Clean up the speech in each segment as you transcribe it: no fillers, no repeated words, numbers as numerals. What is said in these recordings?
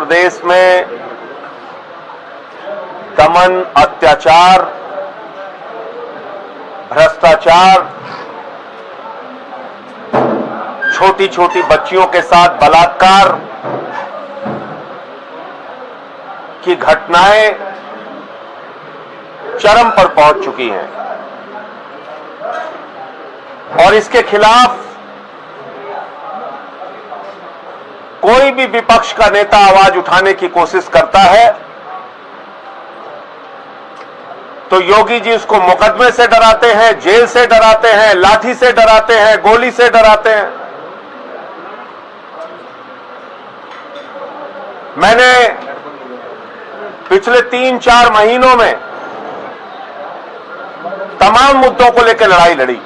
प्रदेश में दमन, अत्याचार, भ्रष्टाचार, छोटी छोटी बच्चियों के साथ बलात्कार की घटनाएं चरम पर पहुंच चुकी हैं और इसके खिलाफ कोई भी विपक्ष का नेता आवाज उठाने की कोशिश करता है तो योगी जी उसको मुकदमे से डराते हैं, जेल से डराते हैं, लाठी से डराते हैं, गोली से डराते हैं। मैंने पिछले 3-4 महीनों में तमाम मुद्दों को लेकर लड़ाई लड़ी।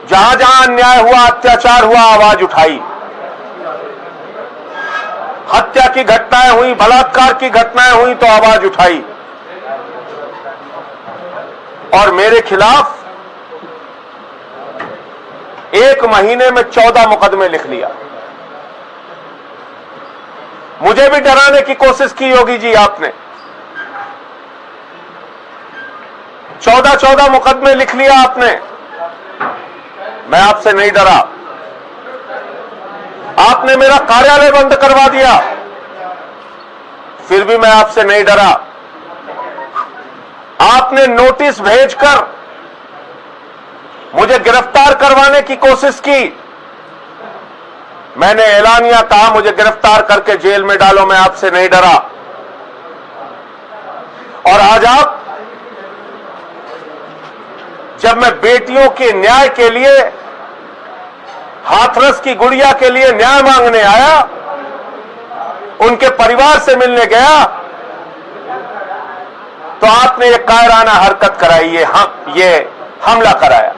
जहां जहां अन्याय हुआ, अत्याचार हुआ, आवाज उठाई। हत्या की घटनाएं हुई, बलात्कार की घटनाएं हुई तो आवाज उठाई और मेरे खिलाफ 1 महीने में 14 मुकदमे लिख लिया। मुझे भी डराने की कोशिश की योगी जी आपने। 14 मुकदमे लिख लिया आपने। मैं आपसे नहीं डरा। आपने मेरा कार्यालय बंद करवा दिया, फिर भी मैं आपसे नहीं डरा। आपने नोटिस भेजकर मुझे गिरफ्तार करवाने की कोशिश की। मैंने ऐलानिया कहा मुझे गिरफ्तार करके जेल में डालो, मैं आपसे नहीं डरा। और आज आप, जब मैं बेटियों के न्याय के लिए, हाथरस की गुड़िया के लिए न्याय मांगने आया, उनके परिवार से मिलने गया, तो आपने ये कायराना हरकत कराई, ये हमला कराया।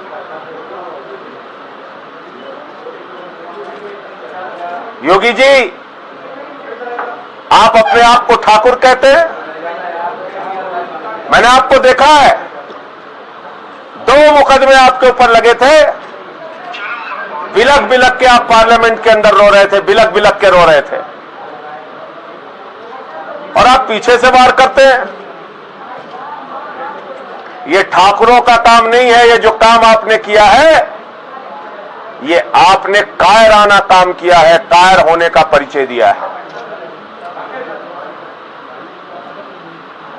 योगी जी, आप अपने आप को ठाकुर कहते हैं। मैंने आपको देखा है, 2 मुकदमे आपके ऊपर लगे थे। बिलक बिलक के आप पार्लियामेंट के अंदर रो रहे थे, बिलक बिलक के रो रहे थे, और आप पीछे से वार करते हैं। ये ठाकुरों का काम नहीं है। ये जो काम आपने किया है, ये आपने कायराना काम किया है, कायर होने का परिचय दिया है।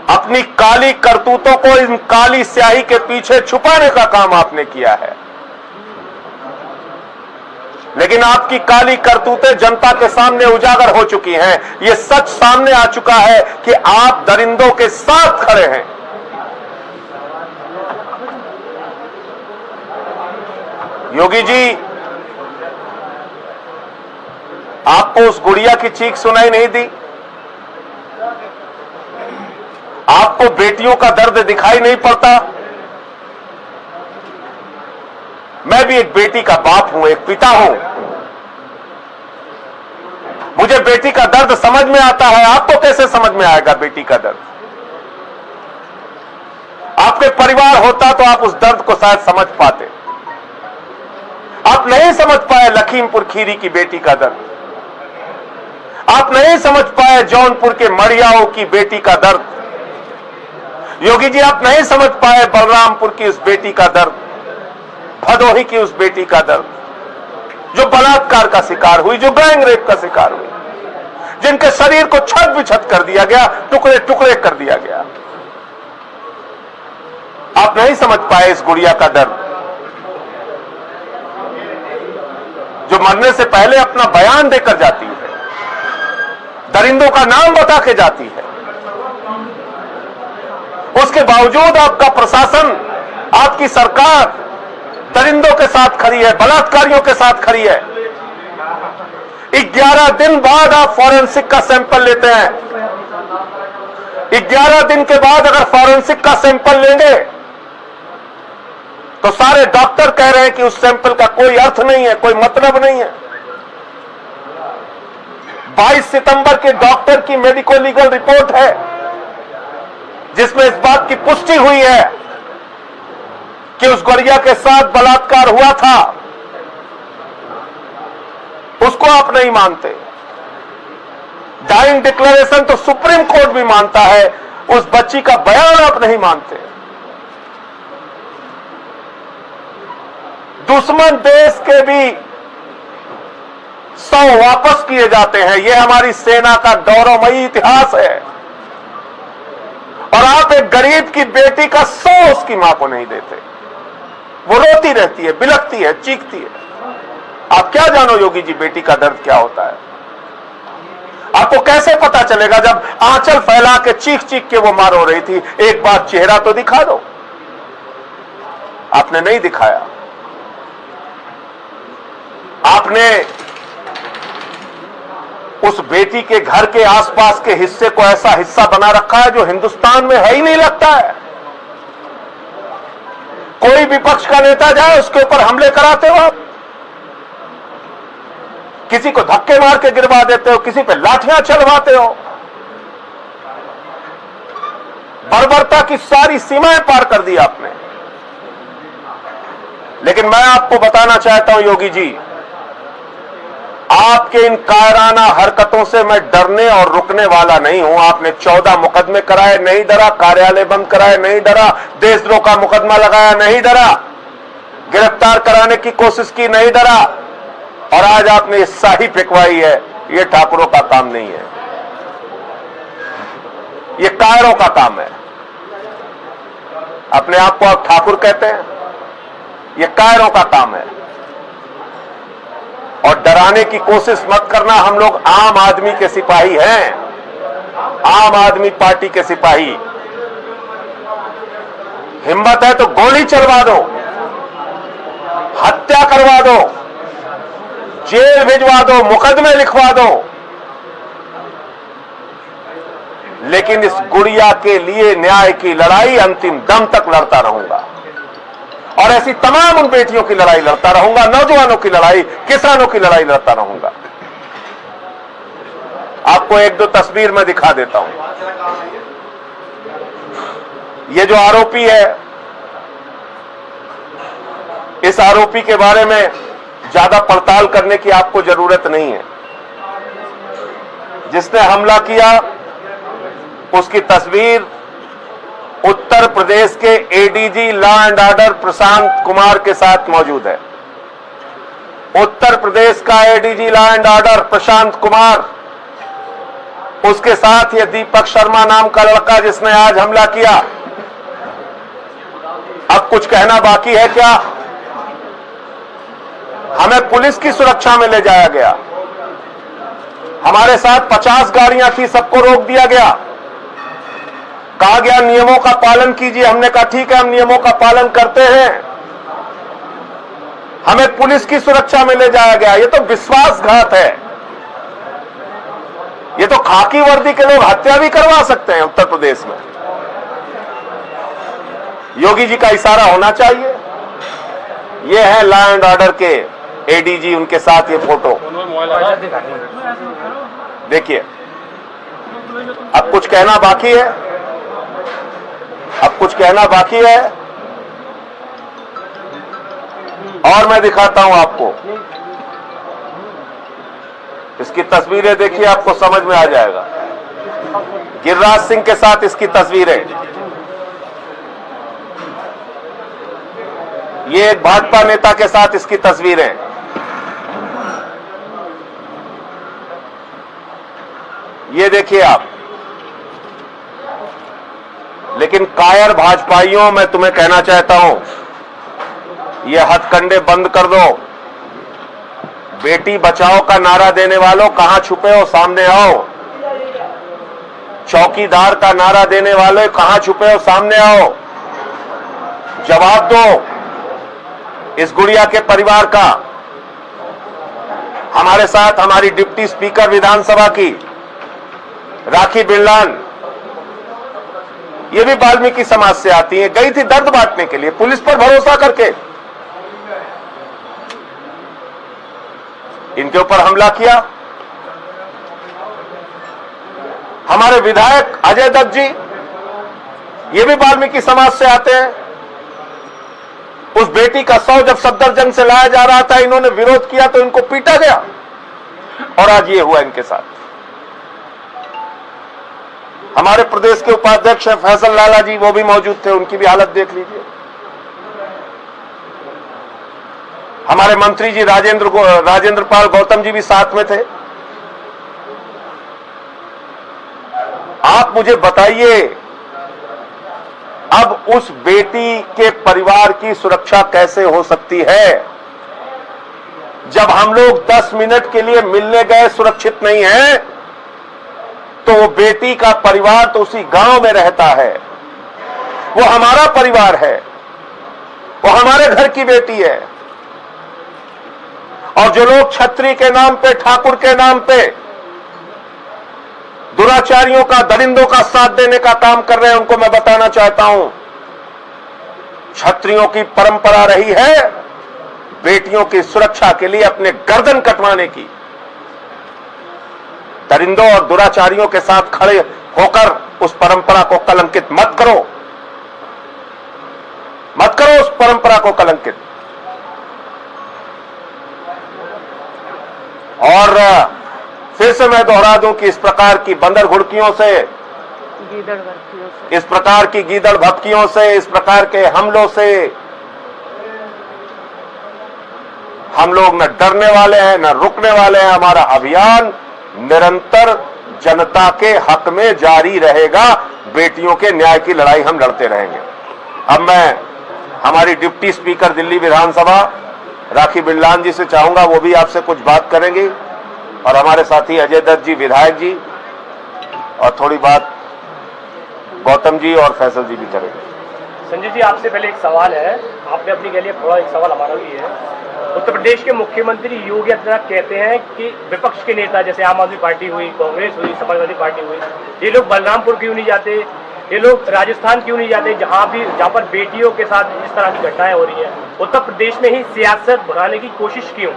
अपनी काली करतूतों को इन काली स्याही के पीछे छुपाने का काम आपने किया है, लेकिन आपकी काली करतूतें जनता के सामने उजागर हो चुकी हैं। यह सच सामने आ चुका है कि आप दरिंदों के साथ खड़े हैं। योगी जी, आपको उस गुड़िया की चीख सुनाई नहीं दी? आपको बेटियों का दर्द दिखाई नहीं पड़ता? मैं भी एक बेटी का बाप हूं, एक पिता हूं। मुझे बेटी का दर्द समझ में आता है। आपको कैसे समझ में आएगा बेटी का दर्द? आपके परिवार होता तो आप उस दर्द को शायद समझ पाते। आप नहीं समझ पाए लखीमपुर खीरी की बेटी का दर्द। आप नहीं समझ पाए जौनपुर के मड़ियाओं की बेटी का दर्द। योगी जी, आप नहीं समझ पाए बलरामपुर की उस बेटी का दर्द, भदोही की उस बेटी का दर्द, जो बलात्कार का शिकार हुई, जो गैंग रेप का शिकार हुई, जिनके शरीर को छत बिछत कर दिया गया, टुकड़े टुकड़े कर दिया गया। आप नहीं समझ पाए इस गुड़िया का दर्द, जो मरने से पहले अपना बयान देकर जाती है, दरिंदों का नाम बता के जाती है। उसके बावजूद आपका प्रशासन, आपकी सरकार दरिंदों के साथ खड़ी है, बलात्कारियों के साथ खड़ी है। 11 दिन बाद आप फॉरेंसिक का सैंपल लेते हैं। 11 दिन के बाद अगर फॉरेंसिक का सैंपल लेंगे तो सारे डॉक्टर कह रहे हैं कि उस सैंपल का कोई अर्थ नहीं है, कोई मतलब नहीं है। 22 सितंबर के डॉक्टर की मेडिको लीगल रिपोर्ट है जिसमें इस बात की पुष्टि हुई है कि उस गुड़िया के साथ बलात्कार हुआ था। उसको आप नहीं मानते। डाइंग डिक्लेरेशन तो सुप्रीम कोर्ट भी मानता है, उस बच्ची का बयान आप नहीं मानते। दुश्मन देश के भी 100 वापस किए जाते हैं, यह हमारी सेना का गौरवमयी इतिहास है। और आप एक गरीब की बेटी का 100 उसकी मां को नहीं देते। वो रोती रहती है, बिलखती है, चीखती है। आप क्या जानो योगी जी बेटी का दर्द क्या होता है? आपको कैसे पता चलेगा जब आंचल फैला के चीख चीख के वो मां रो रही थी? एक बार चेहरा तो दिखा दो। आपने नहीं दिखाया। आपने उस बेटी के घर के आसपास के हिस्से को ऐसा हिस्सा बना रखा है जो हिंदुस्तान में है ही नहीं लगता है। कोई विपक्ष का नेता जाए उसके ऊपर हमले कराते हो आप, किसी को धक्के मार के गिरवा देते हो, किसी पे लाठियां चलवाते हो। बर्बरता की सारी सीमाएं पार कर दी आपने। लेकिन मैं आपको बताना चाहता हूं योगी जी, आपके इन कायराना हरकतों से मैं डरने और रुकने वाला नहीं हूं। आपने 14 मुकदमे कराए, नहीं डरा। कार्यालय बंद कराए, नहीं डरा। देशद्रोह का मुकदमा लगाया, नहीं डरा। गिरफ्तार कराने की कोशिश की, नहीं डरा। और आज आपने ये शाही फेंकवाई है। ये ठाकुरों का काम नहीं है, ये कायरों का काम है। अपने आप को आप ठाकुर कहते हैं, ये कायरों का काम है। और डराने की कोशिश मत करना। हम लोग आम आदमी के सिपाही हैं, आम आदमी पार्टी के सिपाही। हिम्मत है तो गोली चलवा दो, हत्या करवा दो, जेल भिजवा दो, मुकदमे लिखवा दो, लेकिन इस गुड़िया के लिए न्याय की लड़ाई अंतिम दम तक लड़ता रहूंगा। और ऐसी तमाम उन बेटियों की लड़ाई लड़ता रहूंगा, नौजवानों की लड़ाई, किसानों की लड़ाई लड़ता रहूंगा। आपको एक दो तस्वीर मैं दिखा देता हूं। ये जो आरोपी है, इस आरोपी के बारे में ज्यादा पड़ताल करने की आपको जरूरत नहीं है। जिसने हमला किया उसकी तस्वीर उत्तर प्रदेश के ADG law and order Prashant Kumar के साथ मौजूद है। उत्तर प्रदेश का ADG law and order Prashant Kumar, उसके साथ ये दीपक शर्मा नाम का लड़का जिसने आज हमला किया। अब कुछ कहना बाकी है क्या? हमें पुलिस की सुरक्षा में ले जाया गया, हमारे साथ 50 गाड़ियां थी, सबको रोक दिया गया। कहा गया नियमों का पालन कीजिए। हमने कहा ठीक है, हम नियमों का पालन करते हैं। हमें पुलिस की सुरक्षा में ले जाया गया। ये तो विश्वासघात है। ये तो खाकी वर्दी के लोग हत्या भी करवा सकते हैं उत्तर प्रदेश में। योगी जी का इशारा होना चाहिए। ये है लॉ एंड ऑर्डर के एडीजी, उनके साथ ये फोटो देखिए। अब कुछ कहना बाकी है, अब कुछ कहना बाकी है। और मैं दिखाता हूं आपको, इसकी तस्वीरें देखिए, आपको समझ में आ जाएगा। गिरिराज सिंह के साथ इसकी तस्वीरें, ये एक भाजपा नेता के साथ इसकी तस्वीरें। ये देखिए आप। लेकिन कायर भाजपाइयों, मैं तुम्हें कहना चाहता हूं, ये हथकंडे बंद कर दो। बेटी बचाओ का नारा देने वालों, कहां छुपे हो? सामने आओ। चौकीदार का नारा देने वाले, कहां छुपे हो? सामने आओ। जवाब दो इस गुड़िया के परिवार का। हमारे साथ हमारी डिप्टी स्पीकर विधानसभा की राखी बिरलान, ये भी वाल्मीकि समाज से आती है, गई थी दर्द बांटने के लिए पुलिस पर भरोसा करके। इनके ऊपर हमला किया। हमारे विधायक अजय दत्त जी, ये भी वाल्मीकि समाज से आते हैं। उस बेटी का शव जब सफदरजंग से लाया जा रहा था, इन्होंने विरोध किया तो इनको पीटा गया, और आज ये हुआ इनके साथ। हमारे प्रदेश के उपाध्यक्ष हैं फैसल लाला जी, वो भी मौजूद थे, उनकी भी हालत देख लीजिए। हमारे मंत्री जी राजेंद्र पाल गौतम जी भी साथ में थे। आप मुझे बताइए, अब उस बेटी के परिवार की सुरक्षा कैसे हो सकती है जब हम लोग 10 मिनट के लिए मिलने गए, सुरक्षित नहीं है, तो वो बेटी का परिवार तो उसी गांव में रहता है, वो हमारा परिवार है, वो हमारे घर की बेटी है। और जो लोग क्षत्रिय के नाम पे, ठाकुर के नाम पे दुराचारियों का, दरिंदों का साथ देने का काम कर रहे हैं, उनको मैं बताना चाहता हूं, क्षत्रियों की परंपरा रही है बेटियों की सुरक्षा के लिए अपने गर्दन कटवाने की। दरिंदों और दुराचारियों के साथ खड़े होकर उस परंपरा को कलंकित मत करो, मत करो उस परंपरा को कलंकित। और फिर से मैं दोहरा दूं कि इस प्रकार की बंदर घुड़कियों से, इस प्रकार की गीदड़ भपकियों से, इस प्रकार के हमलों से हम लोग न डरने वाले हैं, न रुकने वाले हैं। हमारा अभियान निरंतर जनता के हक में जारी रहेगा। बेटियों के न्याय की लड़ाई हम लड़ते रहेंगे। अब मैं हमारी डिप्टी स्पीकर दिल्ली विधानसभा राखी बिरलान जी से चाहूंगा, वो भी आपसे कुछ बात करेंगी, और हमारे साथी अजय दत्त जी विधायक जी, और थोड़ी बात गौतम जी और फैसल जी भी करेंगे। संजय जी, आपसे पहले एक सवाल है, आपने अपनी कह लिया, थोड़ा एक सवाल हमारा भी है। उत्तर प्रदेश के मुख्यमंत्री योगी आदित्यनाथ कहते हैं कि विपक्ष के नेता जैसे आम आदमी पार्टी हुई, कांग्रेस हुई, समाजवादी पार्टी हुई, ये लोग बलरामपुर क्यों नहीं जाते, ये लोग राजस्थान क्यों नहीं जाते, जहां पर बेटियों के साथ इस तरह की घटनाएं हो रही है। उत्तर प्रदेश में ही सियासत भगाने की कोशिश क्यों?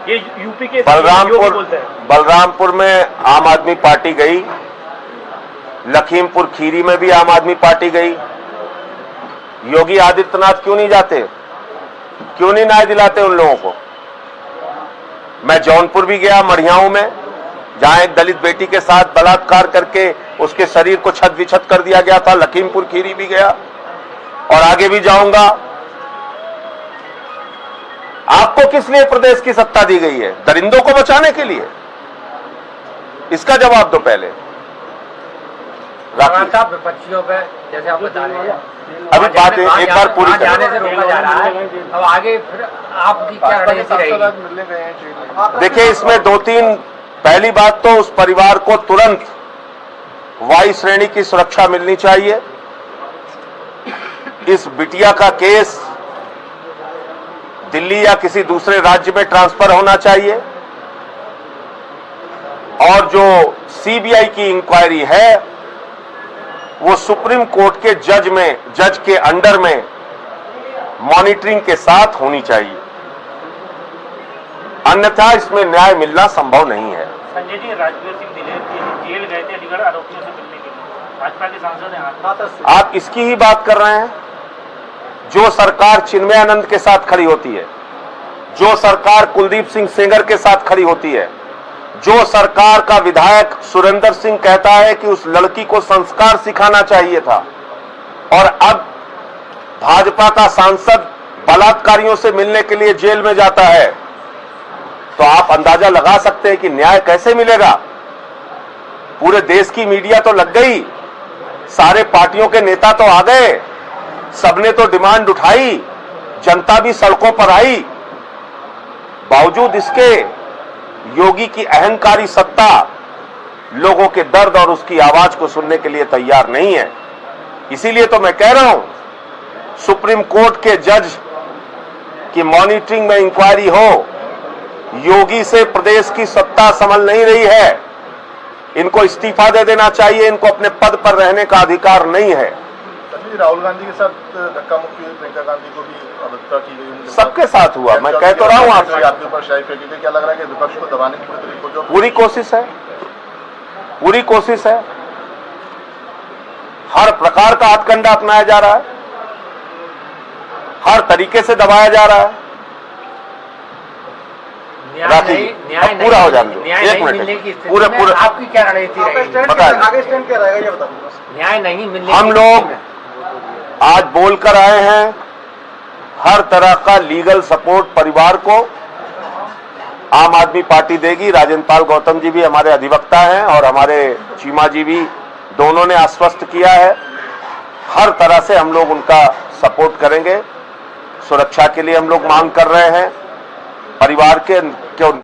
ये यूपी के बलरामपुर में आम आदमी पार्टी गई, लखीमपुर खीरी में भी आम आदमी पार्टी गई। योगी आदित्यनाथ क्यों नहीं जाते, क्यों नहीं न्याय दिलाते उन लोगों को? मैं जौनपुर भी गया, मढ़ियाऊ में, जहां एक दलित बेटी के साथ बलात्कार करके उसके शरीर को छत विछत कर दिया गया था। लखीमपुर खीरी भी गया और आगे भी जाऊंगा। आपको किस लिए प्रदेश की सत्ता दी गई है? दरिंदों को बचाने के लिए? इसका जवाब दो पहले। विपक्षियों पे जैसे आप बता रहे हैं, अभी बात एक बार पूरी जाने से रोका जा रहा है, अब आगे फिर आपकी क्या रणनीति रहेगी? देखिए, इसमें दो तीन, पहली बात तो उस परिवार को तुरंत वायु श्रेणी की सुरक्षा मिलनी चाहिए। इस बिटिया का केस दिल्ली या किसी दूसरे राज्य में ट्रांसफर होना चाहिए, और जो सीबीआई की इंक्वायरी है वो सुप्रीम कोर्ट के जज के अंडर में मॉनिटरिंग के साथ होनी चाहिए, अन्यथा इसमें न्याय मिलना संभव नहीं है। संजय जी, राजवीर सिंह जेल गए थे अलीगढ़ आरोपियों से मिलने के लिए, भाजपा के सांसद हैं। आप इसकी ही बात कर रहे हैं? जो सरकार चिन्मयानंद के साथ खड़ी होती है, जो सरकार कुलदीप सिंह सेंगर के साथ खड़ी होती है, जो सरकार का विधायक सुरेंद्र सिंह कहता है कि उस लड़की को संस्कार सिखाना चाहिए था, और अब भाजपा का सांसद बलात्कारियों से मिलने के लिए जेल में जाता है, तो आप अंदाजा लगा सकते हैं कि न्याय कैसे मिलेगा। पूरे देश की मीडिया तो लग गई, सारे पार्टियों के नेता तो आ गए, सबने तो डिमांड उठाई, जनता भी सड़कों पर आई, बावजूद इसके योगी की अहंकारी सत्ता लोगों के दर्द और उसकी आवाज को सुनने के लिए तैयार नहीं है। इसीलिए तो मैं कह रहा हूं, सुप्रीम कोर्ट के जज की मॉनिटरिंग में इंक्वायरी हो। योगी से प्रदेश की सत्ता संभल नहीं रही है, इनको इस्तीफा दे देना चाहिए, इनको अपने पद पर रहने का अधिकार नहीं है। राहुल गांधी के साथ धक्का मुक्की हुई, प्रियंका गांधी को भी हत्या की गई, सबके साथ हुआ। मैं कह तो रहा हूं आपसे, आपके ऊपर शाही फेंकी गई। क्या लग रहा है कि विपक्ष को दबाने की पूरी कोशिश है, पूरी कोशिश है, हर प्रकार का हथकंडा अपनाया जा रहा है, हर तरीके से दबाया जा रहा है। राखी पूरा हो जाने दो, एक मिनट, पूरे पूरे आपकी क्या रणनीति रहेगी? बताएं। आगे स्टैंड क्या रहेगा ये बता दो। न्याय नहीं मिलने हम की लोग स्थिति में। आज बोलकर आए हैं, हर तरह का लीगल सपोर्ट परिवार को आम आदमी पार्टी देगी। राजेंद्र पाल गौतम जी भी हमारे अधिवक्ता हैं और हमारे चीमा जी भी, दोनों ने आश्वस्त किया है। हर तरह से हम लोग उनका सपोर्ट करेंगे। सुरक्षा के लिए हम लोग मांग कर रहे हैं। परिवार के